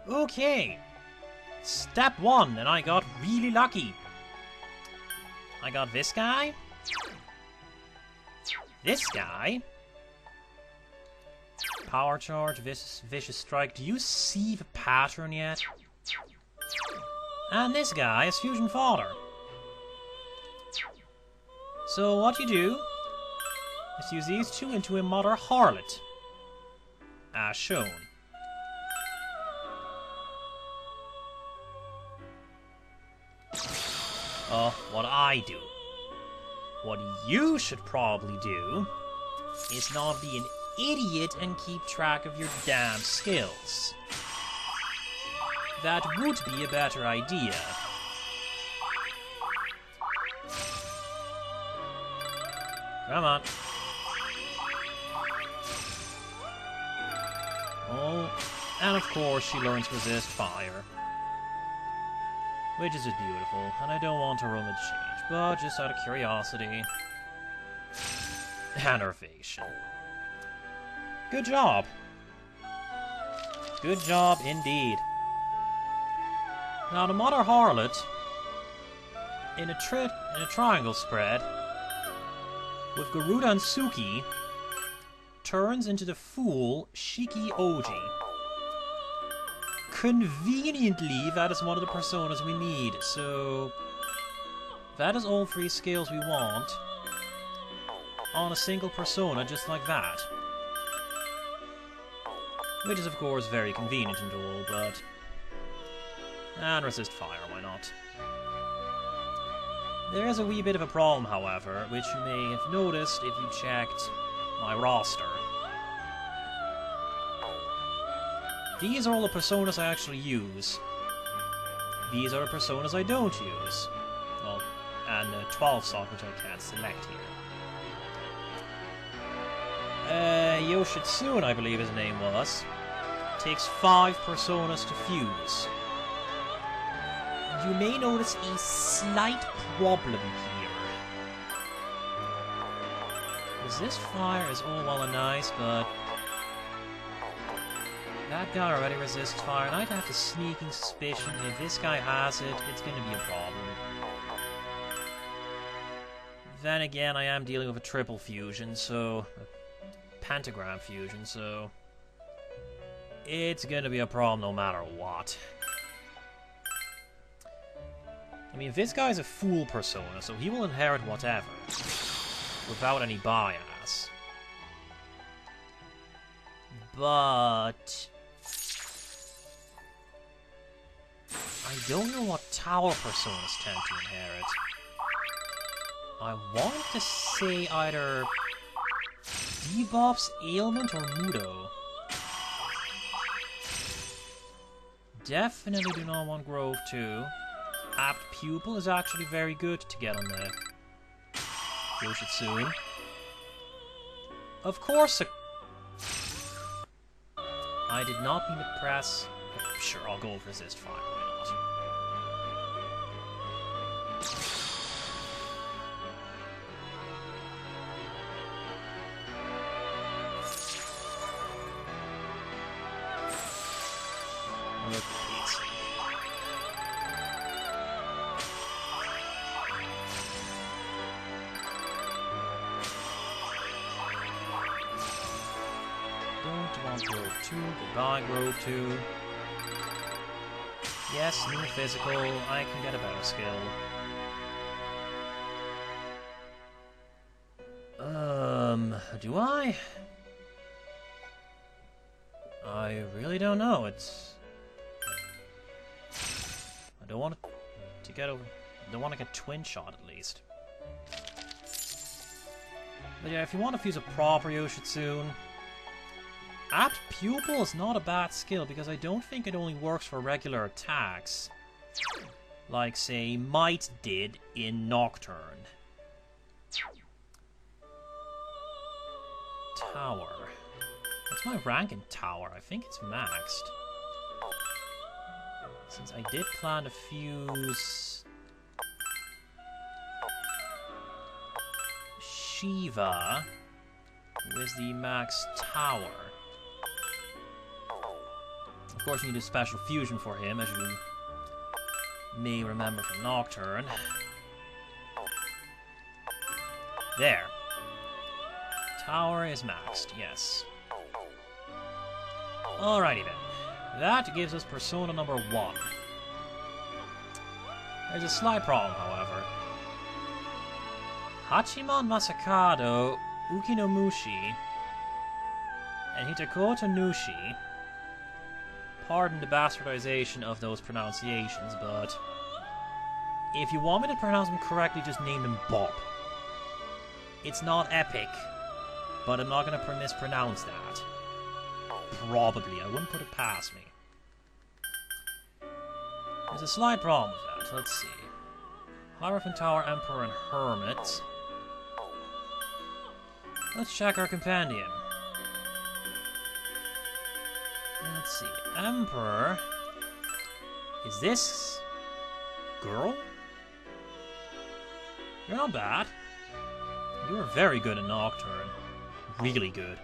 Okay. Step 1, and I got really lucky. I got this guy. This guy. Power charge, vicious strike. Do you see the pattern yet? And this guy is fusion fodder. So what you do is use these two into a mother harlot, as shown. What I do. What you should probably do is not be an idiot and keep track of your damn skills. That would be a better idea. Come on. Oh, and of course she learns resist fire. Which is just beautiful, and I don't want to roll a change, but just out of curiosity. Enervation. Good job. Good job indeed. Now the Mother Harlot, in a triangle spread, with Garuda and Suki, turns into the fool Shiki Oji. Conveniently, that is one of the personas we need, so that is all 3 skills we want on a single persona, just like that. Which is of course very convenient and all, but... and resist fire, why not? There is a wee bit of a problem, however, which you may have noticed if you checked my roster. These are all the personas I actually use. These are the personas I don't use. Well, and 12 slot, which I can't select here. Yoshitsune, I believe his name was, takes 5 personas to fuse. You may notice a slight problem here. Resist fire is all well and nice, but that guy already resists fire, and I'd have the sneaking suspicion if this guy has it, it's going to be a problem. Then again, I am dealing with a triple fusion, so... a pentagram fusion, so... it's going to be a problem no matter what. I mean, this guy's a fool persona, so he will inherit whatever, without any bias. But... I don't know what tower personas tend to inherit. I want to say either debuffs, ailment, or Mudo. Definitely do not want Grove 2. Apt Pupil is actually very good to get on the Yoshitsune. Of course, I did not mean to press... sure, I'll go with Resist Fire, why not? Don't want Grove 2, goodbye Grove 2. Yes, new physical, I can get a better skill. Do I? I really don't know, it's... I don't want to get over... I don't want to get twin shot at least. But yeah, if you want to fuse a proper Yoshitsune, Apt Pupil is not a bad skill, because I don't think it only works for regular attacks. Like, say, Might did in Nocturne. Tower. What's my rank in Tower? I think it's maxed. Since I did plan to fuse... Shiva with the max Tower. Of course, you need a special fusion for him, as you may remember from Nocturne. There. Tower is maxed, yes. Alrighty then. That gives us persona number 1. There's a slight problem, however. Hachiman Masakado, Ukinomushi, and Hitakoto Nushi, pardon the bastardization of those pronunciations, but if you want me to pronounce them correctly, just name them Bob. It's not epic, but I'm not going to mispronounce that. Probably. I wouldn't put it past me. There's a slight problem with that. Let's see. Hierophant Tower, Emperor, and Hermit. Let's check our compendium. Let's see. Emperor. Is this girl? You're not bad. You were very good in Nocturne. Really good.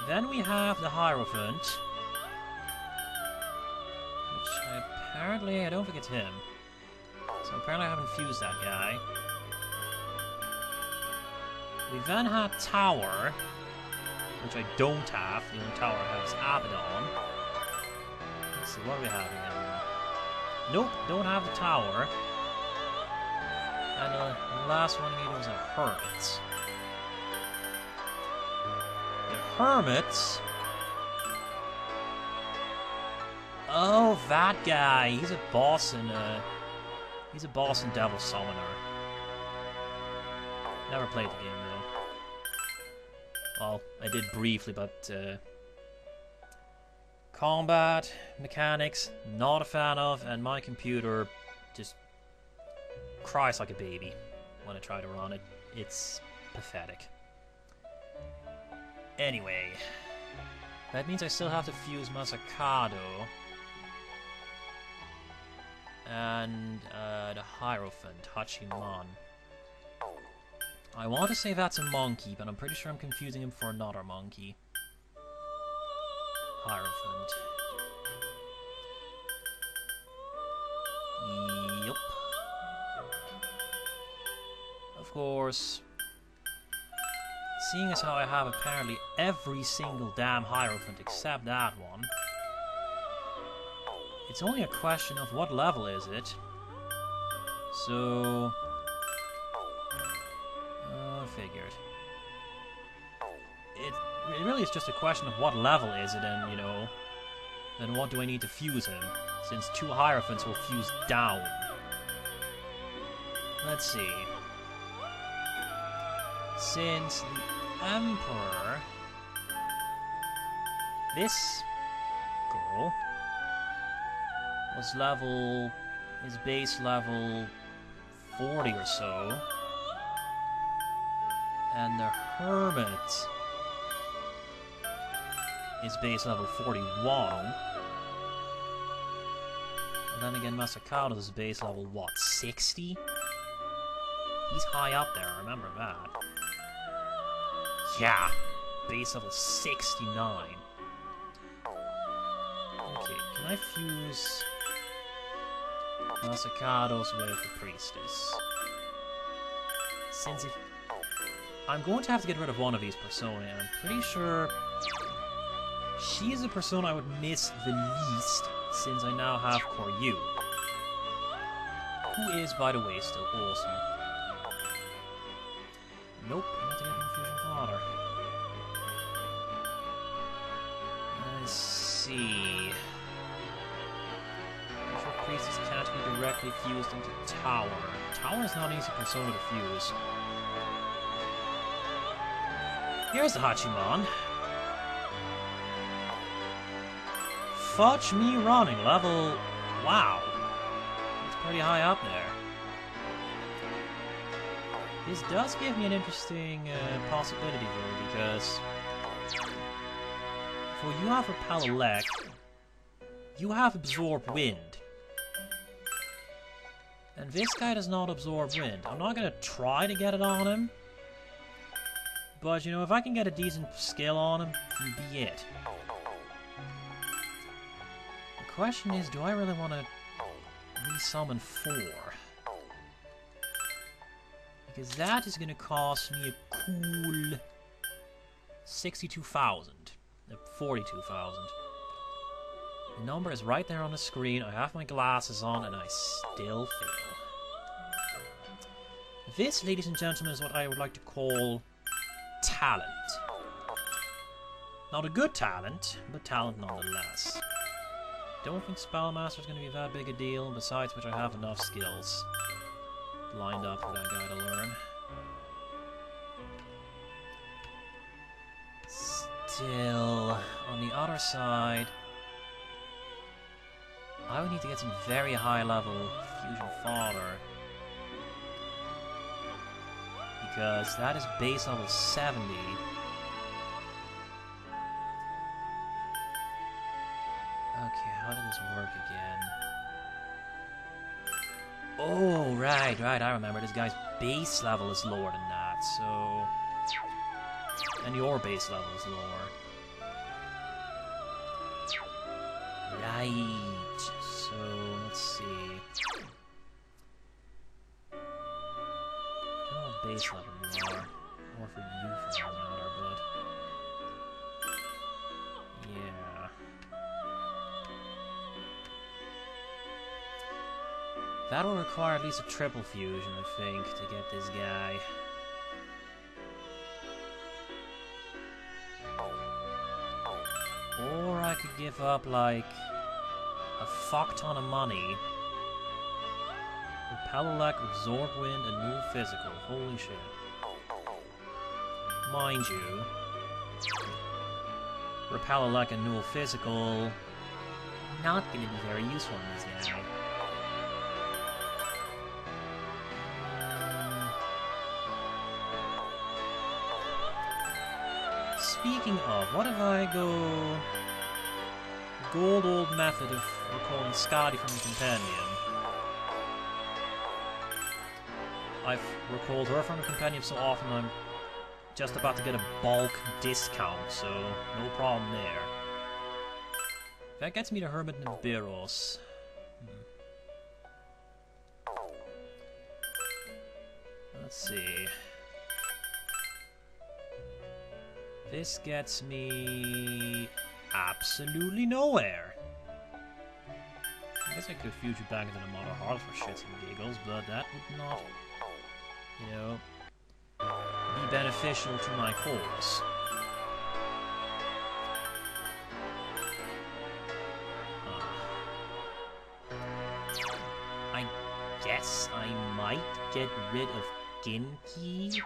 Then we have the Hierophant. Which I don't think it's him. So apparently I haven't fused that guy. We then have Tower, which I don't have. The only tower I have is Abaddon. Let's see, what do we have again? Nope, don't have the Tower. And the last one we need was a Hermit. The Hermit... Oh, that guy! He's a boss in Devil Summoner. Never played the game though. Well, I did briefly, but combat mechanics, not a fan of, and my computer just cries like a baby when I try to run it. It's pathetic. Anyway, that means I still have to fuse Masakado and the Hierophant, Hachiman. I want to say that's a monkey, but I'm pretty sure I'm confusing him for another monkey. Hierophant. Yup. Of course, seeing as how I have apparently every single damn Hierophant except that one, it's only a question of what level is it. So... figured. It really is just a question of what level is it, and, you know, then what do I need to fuse him, since 2 Hierophants will fuse down. Let's see. Since the Emperor... This girl was level... his base level 40 or so. And the Hermit is base level 41. And then again, Masakado is base level, what, 60? He's high up there, I remember that. Yeah, base level 69. Okay, can I fuse Masakado's with the Priestess? Since if... I'm going to have to get rid of one of these personae, and I'm pretty sure she is a persona I would miss the least, since I now have Koryu. Who is, by the way, still awesome. Nope, I have to get Infusion Fodder. Let's see... I'm sure Priestess can't be directly fused into Tower. Tower is not an easy persona to fuse. Here's the Hachiman. Fudge me running, level... Wow. It's pretty high up there. This does give me an interesting possibility though, because... for you have Repel Elect, you have Absorb Wind. And this guy does not absorb wind. I'm not going to try to get it on him. But, you know, if I can get a decent skill on him, then be it. question is, do I really want to resummon 4? Because that is going to cost me a cool 62,000. 42,000. The number is right there on the screen. I have my glasses on and I still fail. This, ladies and gentlemen, is what I would like to call talent. Not a good talent, but talent nonetheless. Don't think Spellmaster's going to be that big a deal, besides which I have enough skills lined up for that guy to learn. Still, on the other side, I would need to get some very high level fusion fodder. Because that is base level 70. Okay, how did this work again? Oh, right, I remember. This guy's base level is lower than that, so... And your base level is lower. Right, so let's see. I don't know what base level you are. More for you for that matter, but... Yeah. That will require at least a triple fusion, I think, to get this guy. Or I could give up, like, a fuck ton of money. Repel-Elect, Absorb Wind, and Move Physical. Holy shit. Mind you, Repel-Elect and Null Physical not going to be very useful in this game. Speaking of, what if I go good old method of recalling Scotty from the Compendium? I've recalled her from the Compendium so often I'm just about to get a bulk discount, so no problem there. That gets me to Hermit Nibiros. Let's see. This gets me absolutely nowhere. I guess I could fuse you back into the Mother Heart for shits and giggles, but that would not, you know, be beneficial to my cause. I guess I might get rid of Genki.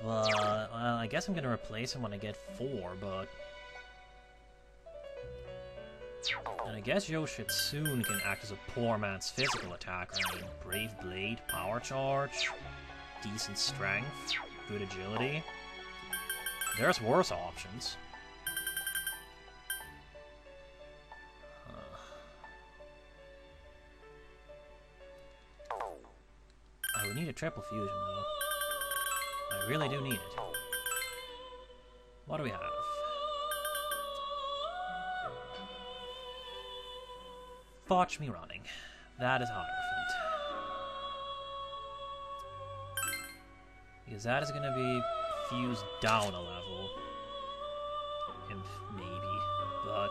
But, well, I guess I'm gonna replace him when I get 4, but... And I guess Yoshitsune can act as a poor man's physical attacker. I mean, Brave Blade, Power Charge, decent strength, good agility. There's worse options. I would need a triple fusion, though. I really do need it. What do we have? Watch me running. That is Hierophant. Because that is going to be fused down a level. Maybe. But...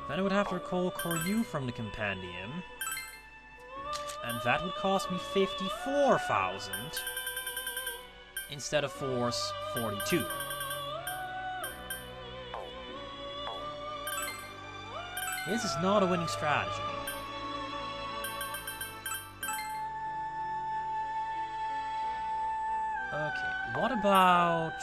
then I would have to recall Koryu from the Compendium. And that would cost me 54,000 instead of Force 42. This is not a winning strategy. Okay, what about...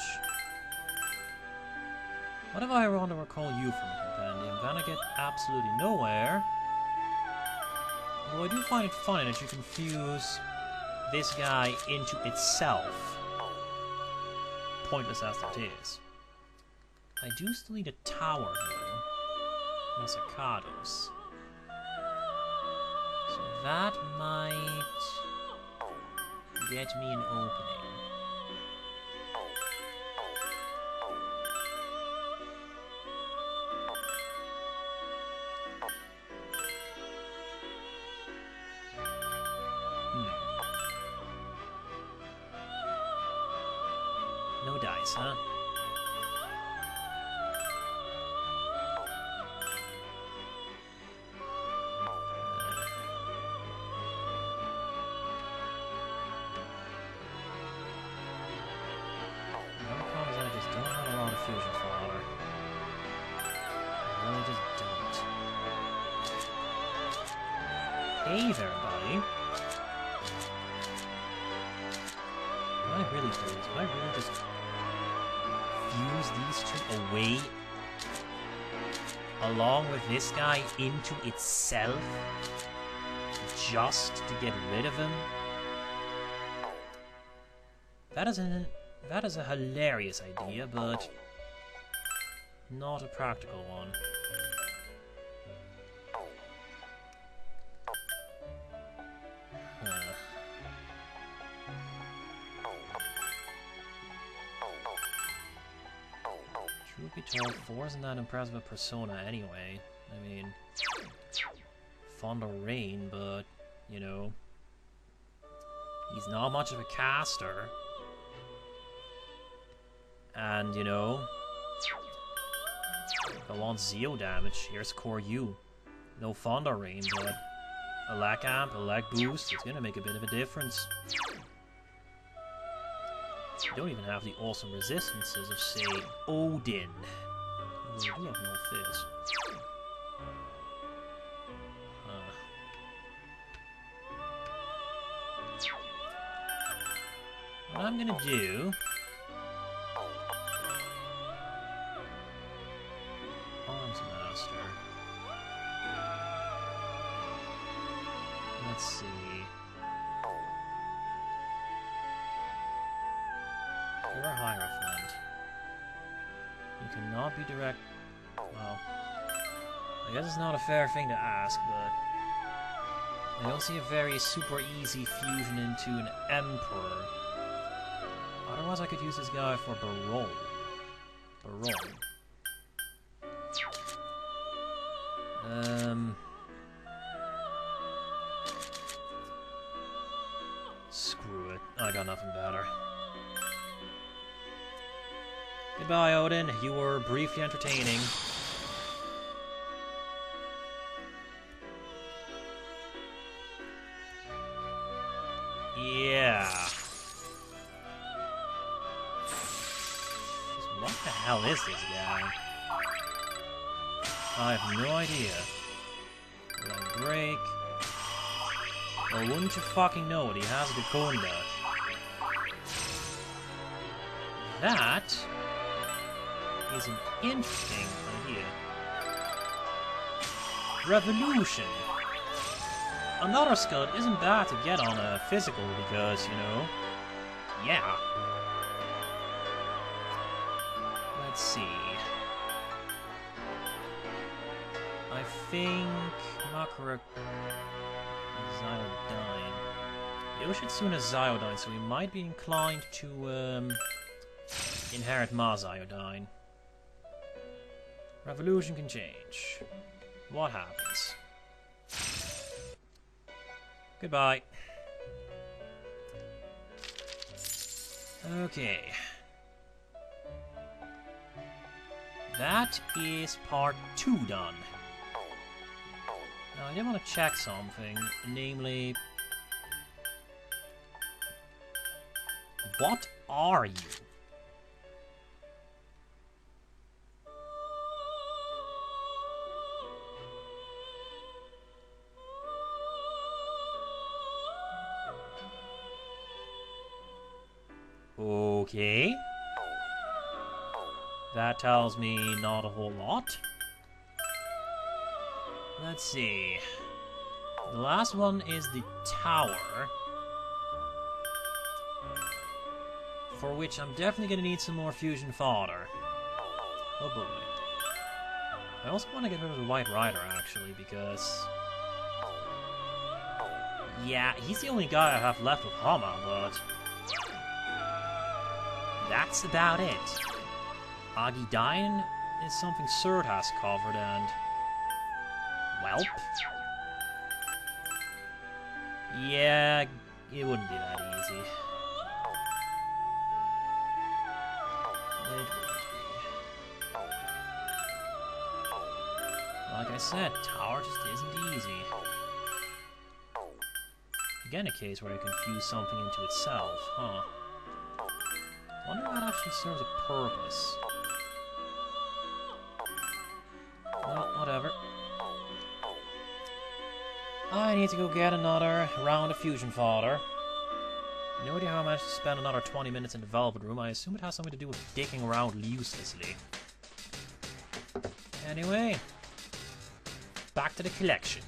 what if I want to recall you from the Compendium? Then I get absolutely nowhere. Although I do find it funny that you can fuse this guy into itself. Pointless as that is. I do still need a tower, though. Masacados. So that might get me an opening. No dice, huh? Another problem is I just don't have a lot of fusion fodder. I really just don't. Hey there, buddy. What I really do is, I really just fuse these two away along with this guy into itself just to get rid of him. That is a hilarious idea, but not a practical one. Truth be told, 4 isn't that impressive a persona anyway. I mean, fond of rain, but, you know, he's not much of a caster. And, you know, if I want Zeo damage, here's Core U. No Fonda Rain, but a Lack Amp, a Lack Boost, it's gonna make a bit of a difference. You don't even have the awesome resistances of, say, Odin. Oh, we do have no Fizz. What I'm gonna do... Arms Master. Let's see... You're a Hierophant. You cannot be direct... Well... I guess it's not a fair thing to ask, but... I don't see a very super easy fusion into an Emperor. Otherwise I could use this guy for Baron. Screw it. I got nothing better. Goodbye, Odin. You were briefly entertaining. Yeah. What the hell is this guy? I have no idea. Will I break? Well, wouldn't you fucking know it? He has the Konda. That is an interesting idea. Revolution. Another Scud isn't bad to get on a physical because, you know, yeah. Let's see. I think Makara Zyodyne. Yoshitsune is Zyodyne, so we might be inclined to inherit Ma Zyodyne. Revolution can change. What happens? Goodbye. Okay. That is part 2 done. Now, I did want to check something, namely... What are you? Okay. That tells me not a whole lot. Let's see. The last one is the tower. For which I'm definitely going to need some more fusion fodder. Oh boy. I also want to get rid of the White Rider, actually, because... Yeah, he's the only guy I have left with Hama, but... That's about it. Agidine is something Surt has covered, and... Welp. Yeah, it wouldn't be that easy. I said, tower just isn't easy. Again, a case where you can fuse something into itself, huh? Wonder if that actually serves a purpose. Well, whatever. I need to go get another round of fusion fodder. No idea how I managed to spend another 20 minutes in the development room. I assume it has something to do with dicking around uselessly. Anyway, back to the collection.